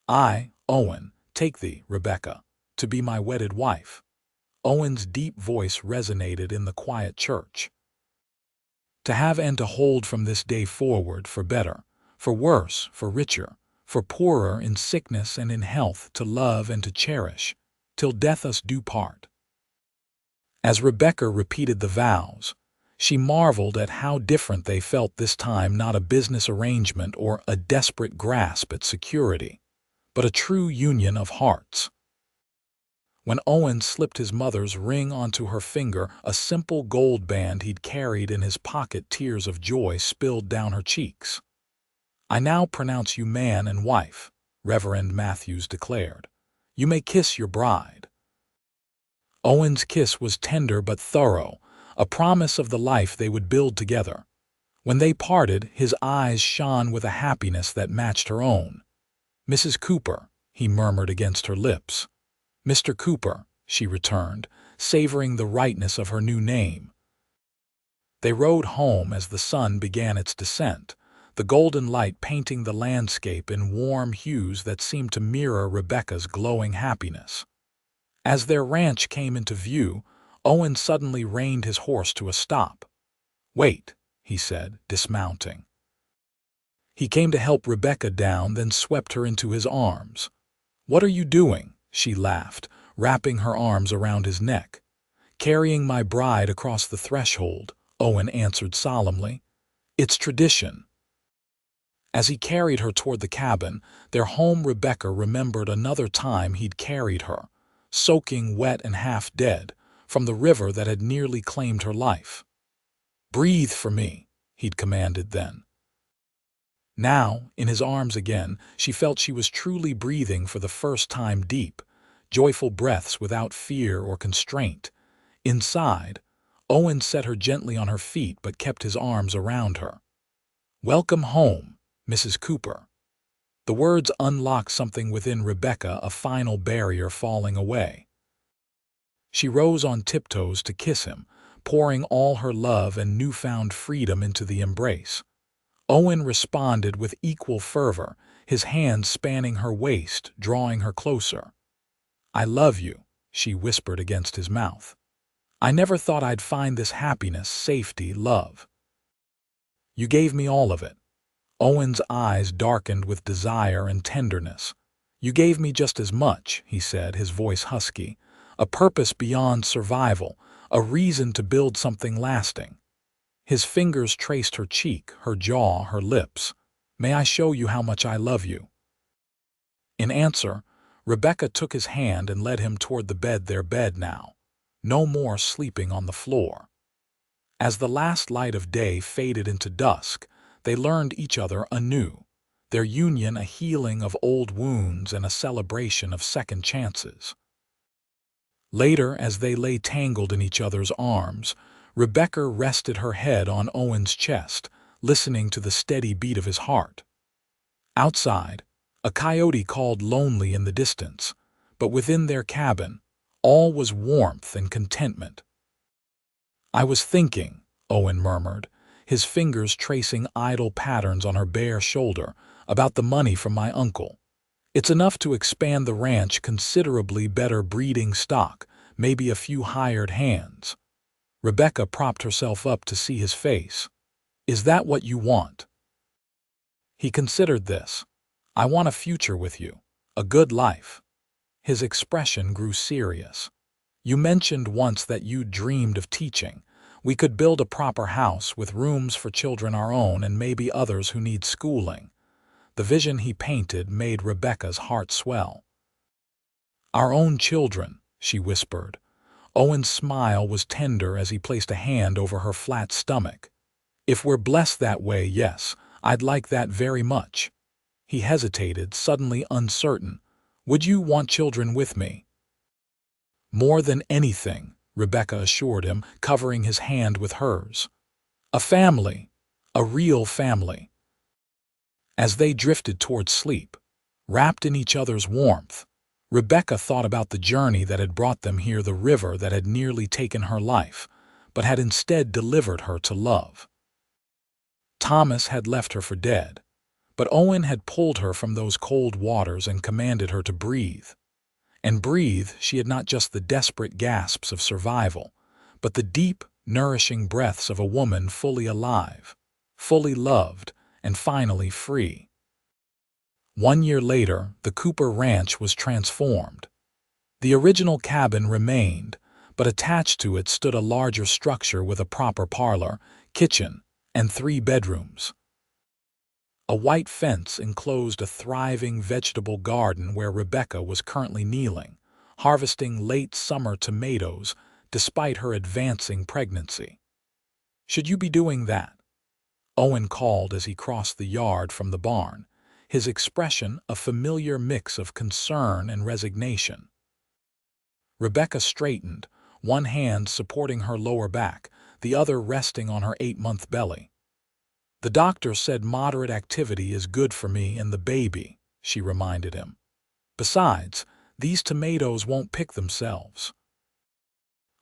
Speaker 1: "I, Owen, take thee, Rebecca, to be my wedded wife." Owen's deep voice resonated in the quiet church. "To have and to hold from this day forward, for better, for worse, for richer, for poorer, in sickness and in health, to love and to cherish, till death us do part." As Rebecca repeated the vows, she marveled at how different they felt this time, not a business arrangement or a desperate grasp at security, but a true union of hearts. When Owen slipped his mother's ring onto her finger, a simple gold band he'd carried in his pocket, tears of joy spilled down her cheeks. "I now pronounce you man and wife," Reverend Matthews declared. "You may kiss your bride." Owen's kiss was tender but thorough, a promise of the life they would build together. When they parted, his eyes shone with a happiness that matched her own. "Mrs. Cooper," he murmured against her lips. "Mr. Cooper," she returned, savoring the rightness of her new name. They rode home as the sun began its descent, the golden light painting the landscape in warm hues that seemed to mirror Rebecca's glowing happiness. As their ranch came into view, Owen suddenly reined his horse to a stop. "Wait," he said, dismounting. He came to help Rebecca down, then swept her into his arms. "What are you doing?" she laughed, wrapping her arms around his neck. "Carrying my bride across the threshold," Owen answered solemnly. "It's tradition." As he carried her toward the cabin, their home, Rebecca remembered another time he'd carried her, soaking wet and half dead, from the river that had nearly claimed her life. "Breathe for me," he'd commanded then. Now, in his arms again, she felt she was truly breathing for the first time, deep, joyful breaths without fear or constraint. Inside, Owen set her gently on her feet but kept his arms around her. "Welcome home, Mrs. Cooper." The words unlocked something within Rebecca, a final barrier falling away. She rose on tiptoes to kiss him, pouring all her love and newfound freedom into the embrace. Owen responded with equal fervor, his hands spanning her waist, drawing her closer. "I love you," she whispered against his mouth. "I never thought I'd find this happiness, safety, love. You gave me all of it." Owen's eyes darkened with desire and tenderness. "You gave me just as much," he said, his voice husky. "A purpose beyond survival, a reason to build something lasting." His fingers traced her cheek, her jaw, her lips. "May I show you how much I love you?" In answer, Rebecca took his hand and led him toward the bed, their bed now. No more sleeping on the floor. As the last light of day faded into dusk, they learned each other anew, their union a healing of old wounds and a celebration of second chances. Later, as they lay tangled in each other's arms, Rebecca rested her head on Owen's chest, listening to the steady beat of his heart. Outside, a coyote called lonely in the distance, but within their cabin, all was warmth and contentment. "I was thinking," Owen murmured, his fingers tracing idle patterns on her bare shoulder, "about the money from my uncle. It's enough to expand the ranch considerably, better breeding stock, maybe a few hired hands." Rebecca propped herself up to see his face. "Is that what you want?" He considered this. "I want a future with you, a good life." His expression grew serious. "You mentioned once that you dreamed of teaching. We could build a proper house with rooms for children our own and maybe others who need schooling." The vision he painted made Rebecca's heart swell. "Our own children," she whispered. Owen's smile was tender as he placed a hand over her flat stomach. "If we're blessed that way, yes, I'd like that very much." He hesitated, suddenly uncertain. "Would you want children with me?" "More than anything," Rebecca assured him, covering his hand with hers. "A family, a real family." As they drifted toward sleep, wrapped in each other's warmth, Rebecca thought about the journey that had brought them here, the river that had nearly taken her life, but had instead delivered her to love. Thomas had left her for dead, but Owen had pulled her from those cold waters and commanded her to breathe. And breathe, she had not just the desperate gasps of survival, but the deep, nourishing breaths of a woman fully alive, fully loved, and finally free. 1 year later, the Cooper Ranch was transformed. The original cabin remained, but attached to it stood a larger structure with a proper parlor, kitchen, and 3 bedrooms. A white fence enclosed a thriving vegetable garden where Rebecca was currently kneeling, harvesting late summer tomatoes despite her advancing pregnancy. "Should you be doing that?" Owen called as he crossed the yard from the barn, his expression a familiar mix of concern and resignation. Rebecca straightened, one hand supporting her lower back, the other resting on her 8-month belly. "The doctor said moderate activity is good for me and the baby," she reminded him. "Besides, these tomatoes won't pick themselves."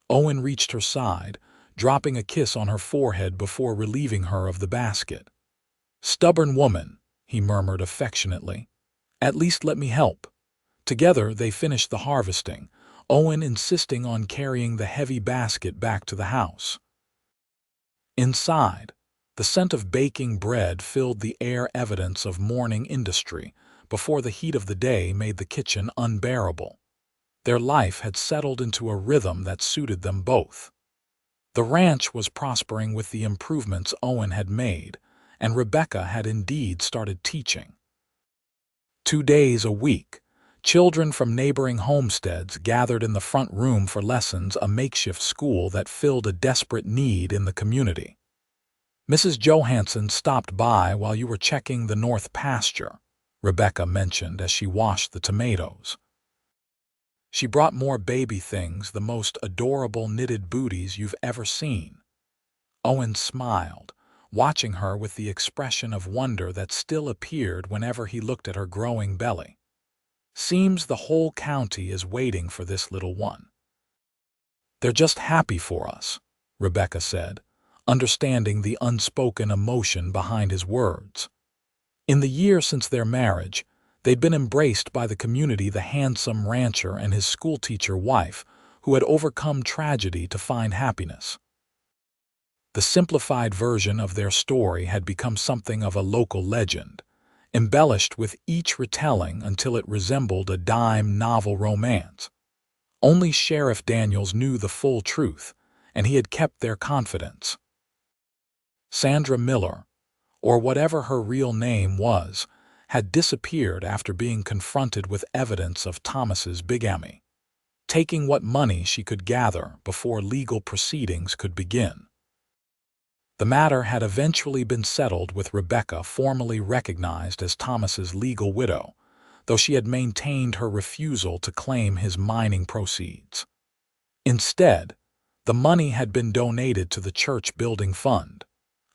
Speaker 1: Owen reached her side, dropping a kiss on her forehead before relieving her of the basket. "Stubborn woman," he murmured affectionately. "At least let me help." Together they finished the harvesting, Owen insisting on carrying the heavy basket back to the house. Inside, the scent of baking bread filled the air, evidence of morning industry, before the heat of the day made the kitchen unbearable. Their life had settled into a rhythm that suited them both. The ranch was prospering with the improvements Owen had made, and Rebecca had indeed started teaching. 2 days a week, children from neighboring homesteads gathered in the front room for lessons, a makeshift school that filled a desperate need in the community. "Mrs. Johansson stopped by while you were checking the north pasture," Rebecca mentioned as she washed the tomatoes. "She brought more baby things, the most adorable knitted booties you've ever seen." Owen smiled, watching her with the expression of wonder that still appeared whenever he looked at her growing belly. "Seems the whole county is waiting for this little one." "They're just happy for us," Rebecca said, understanding the unspoken emotion behind his words. In the year since their marriage, they'd been embraced by the community, the handsome rancher and his schoolteacher wife, who had overcome tragedy to find happiness. The simplified version of their story had become something of a local legend, embellished with each retelling until it resembled a dime novel romance. Only Sheriff Daniels knew the full truth, and he had kept their confidence. Sandra Miller, or whatever her real name was, had disappeared after being confronted with evidence of Thomas's bigamy, taking what money she could gather before legal proceedings could begin. The matter had eventually been settled with Rebecca formally recognized as Thomas's legal widow, though she had maintained her refusal to claim his mining proceeds. Instead, the money had been donated to the church building fund,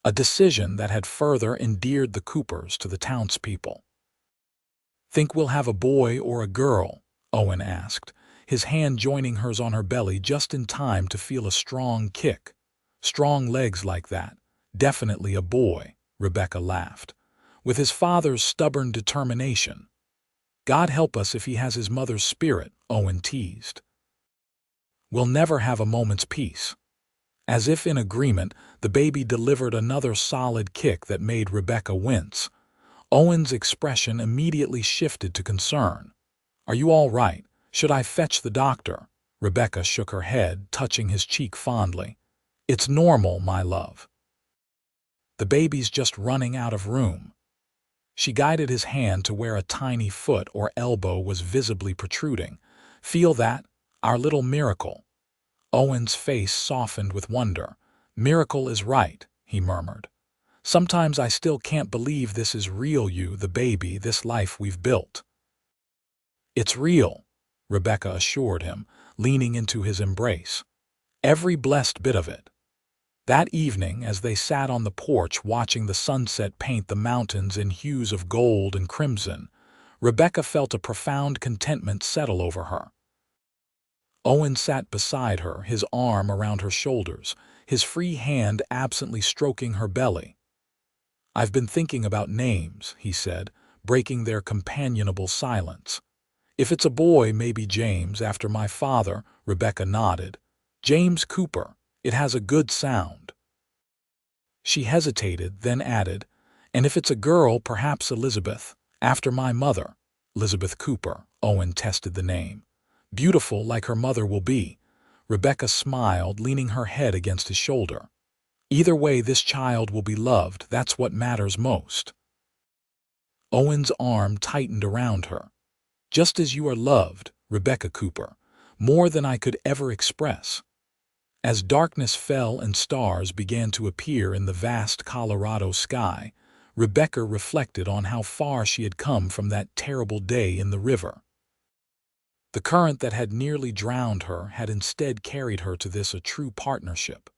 Speaker 1: a decision that had further endeared the Coopers to the townspeople. "Think we'll have a boy or a girl?" Owen asked, his hand joining hers on her belly just in time to feel a strong kick. "Strong legs like that. Definitely a boy," Rebecca laughed, with his father's stubborn determination. "God help us if he has his mother's spirit," Owen teased. "We'll never have a moment's peace." As if in agreement, the baby delivered another solid kick that made Rebecca wince. Owen's expression immediately shifted to concern. "Are you all right? Should I fetch the doctor?" Rebecca shook her head, touching his cheek fondly. "It's normal, my love. The baby's just running out of room." She guided his hand to where a tiny foot or elbow was visibly protruding. "Feel that? Our little miracle." Owen's face softened with wonder. "Miracle is right," he murmured. "Sometimes I still can't believe this is real, you, the baby, this life we've built." "It's real," Rebecca assured him, leaning into his embrace. "Every blessed bit of it." That evening, as they sat on the porch watching the sunset paint the mountains in hues of gold and crimson, Rebecca felt a profound contentment settle over her. Owen sat beside her, his arm around her shoulders, his free hand absently stroking her belly. "I've been thinking about names," he said, breaking their companionable silence. "If it's a boy, maybe James, after my father," Rebecca nodded. "James Cooper. It has a good sound." She hesitated, then added, "And if it's a girl, perhaps Elizabeth, after my mother." "Elizabeth Cooper," Owen tested the name. "Beautiful like her mother will be." Rebecca smiled, leaning her head against his shoulder. "Either way, this child will be loved. That's what matters most." Owen's arm tightened around her. "Just as you are loved, Rebecca Cooper, more than I could ever express." As darkness fell and stars began to appear in the vast Colorado sky, Rebecca reflected on how far she had come from that terrible day in the river. The current that had nearly drowned her had instead carried her to this, a true partnership,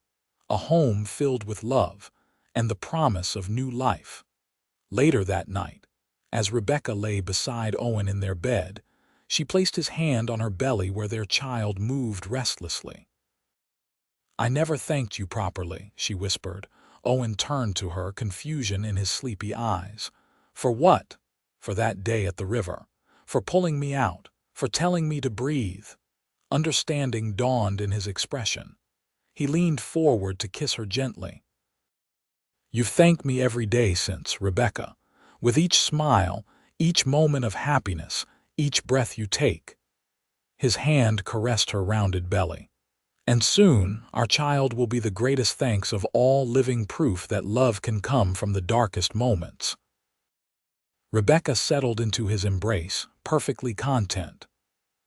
Speaker 1: a home filled with love, and the promise of new life. Later that night, as Rebecca lay beside Owen in their bed, she placed his hand on her belly where their child moved restlessly. "I never thanked you properly," she whispered. Owen turned to her, confusion in his sleepy eyes. "For what?" "For that day at the river. For pulling me out. For telling me to breathe." Understanding dawned in his expression. He leaned forward to kiss her gently. "You've thanked me every day since, Rebecca. With each smile, each moment of happiness, each breath you take." His hand caressed her rounded belly. "And soon our child will be the greatest thanks of all living proof that love can come from the darkest moments." Rebecca settled into his embrace, perfectly content.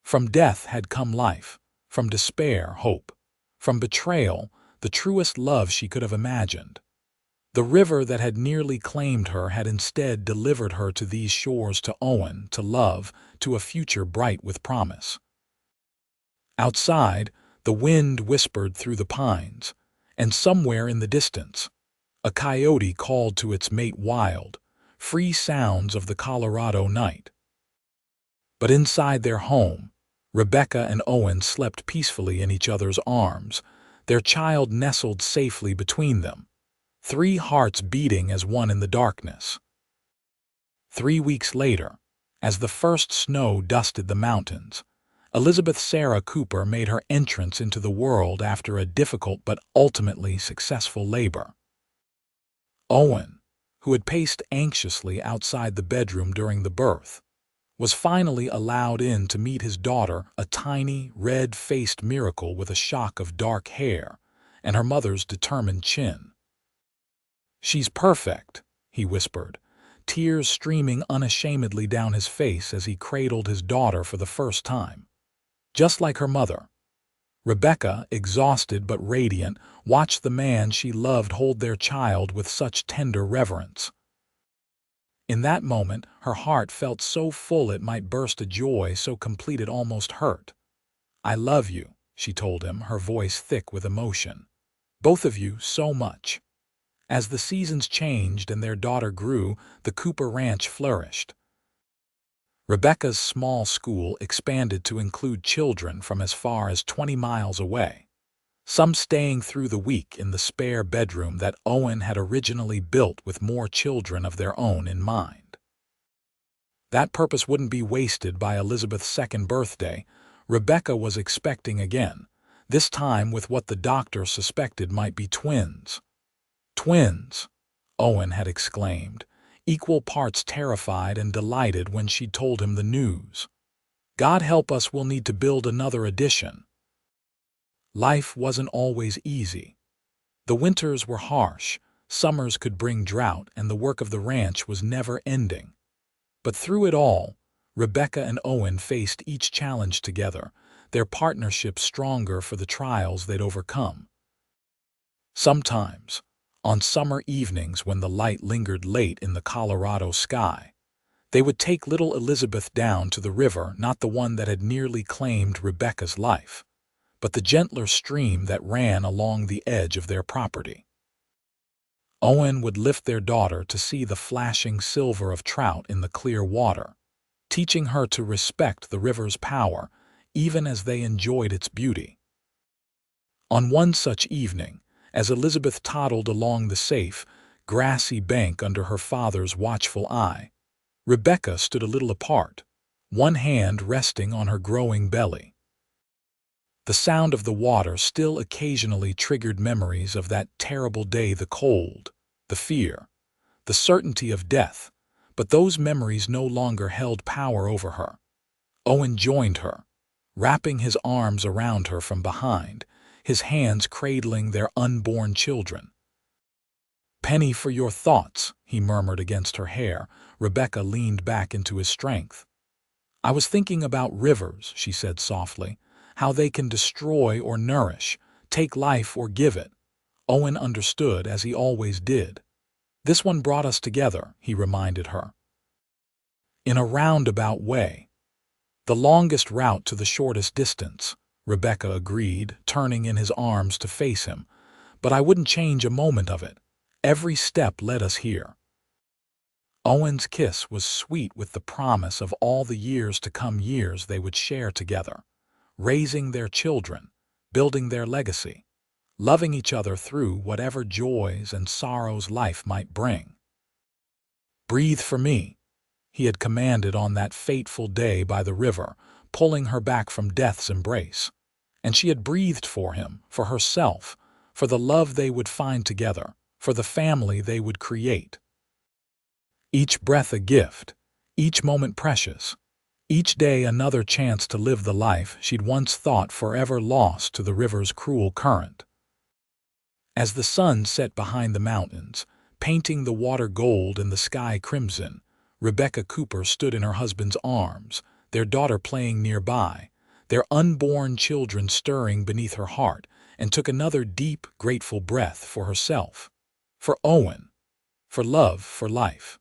Speaker 1: From death had come life, from despair, hope, from betrayal, the truest love she could have imagined. The river that had nearly claimed her had instead delivered her to these shores, to Owen, to love, to a future bright with promise. Outside, the wind whispered through the pines, and somewhere in the distance, a coyote called to its mate, wild, free sounds of the Colorado night. But inside their home, Rebecca and Owen slept peacefully in each other's arms, their child nestled safely between them, 3 hearts beating as one in the darkness. 3 weeks later, as the first snow dusted the mountains, Elizabeth Sarah Cooper made her entrance into the world after a difficult but ultimately successful labor. Owen, who had paced anxiously outside the bedroom during the birth, was finally allowed in to meet his daughter, a tiny, red-faced miracle with a shock of dark hair and her mother's determined chin. "She's perfect," he whispered, tears streaming unashamedly down his face as he cradled his daughter for the first time. Just like her mother. Rebecca, exhausted but radiant, watched the man she loved hold their child with such tender reverence. In that moment, her heart felt so full it might burst, a joy so complete it almost hurt. "I love you," she told him, her voice thick with emotion. "Both of you so much." As the seasons changed and their daughter grew, the Cooper Ranch flourished. Rebecca's small school expanded to include children from as far as 20 miles away, some staying through the week in the spare bedroom that Owen had originally built with more children of their own in mind. That purpose wouldn't be wasted by Elizabeth's second birthday. Rebecca was expecting again, this time with what the doctor suspected might be twins. "Twins!" Owen had exclaimed, equal parts terrified and delighted when she told him the news. "God help us, we'll need to build another addition." Life wasn't always easy. The winters were harsh, summers could bring drought, and the work of the ranch was never ending. But through it all, Rebecca and Owen faced each challenge together, their partnership stronger for the trials they'd overcome. Sometimes, on summer evenings when the light lingered late in the Colorado sky, they would take little Elizabeth down to the river, not the one that had nearly claimed Rebecca's life, but the gentler stream that ran along the edge of their property. Owen would lift their daughter to see the flashing silver of trout in the clear water, teaching her to respect the river's power even as they enjoyed its beauty. On one such evening, as Elizabeth toddled along the safe, grassy bank under her father's watchful eye, Rebecca stood a little apart, one hand resting on her growing belly. The sound of the water still occasionally triggered memories of that terrible day, the cold, the fear, the certainty of death, but those memories no longer held power over her. Owen joined her, wrapping his arms around her from behind, his hands cradling their unborn children. "Penny, for your thoughts," he murmured against her hair. Rebecca leaned back into his strength. "I was thinking about rivers," she said softly, "how they can destroy or nourish, take life or give it." Owen understood, as he always did. "This one brought us together," he reminded her. "In a roundabout way. The longest route to the shortest distance," Rebecca agreed, turning in his arms to face him. "But I wouldn't change a moment of it. Every step led us here." Owen's kiss was sweet with the promise of all the years to come, years they would share together, raising their children, building their legacy, loving each other through whatever joys and sorrows life might bring. "Breathe for me," he had commanded on that fateful day by the river, pulling her back from death's embrace. And she had breathed for him, for herself, for the love they would find together, for the family they would create. Each breath a gift, each moment precious, Each day another chance to live the life she'd once thought forever lost to the river's cruel current. As the sun set behind the mountains, painting the water gold and the sky crimson, Rebecca Cooper stood in her husband's arms, their daughter playing nearby, their unborn children stirring beneath her heart, and took another deep, grateful breath for herself, for Owen, for love, for life.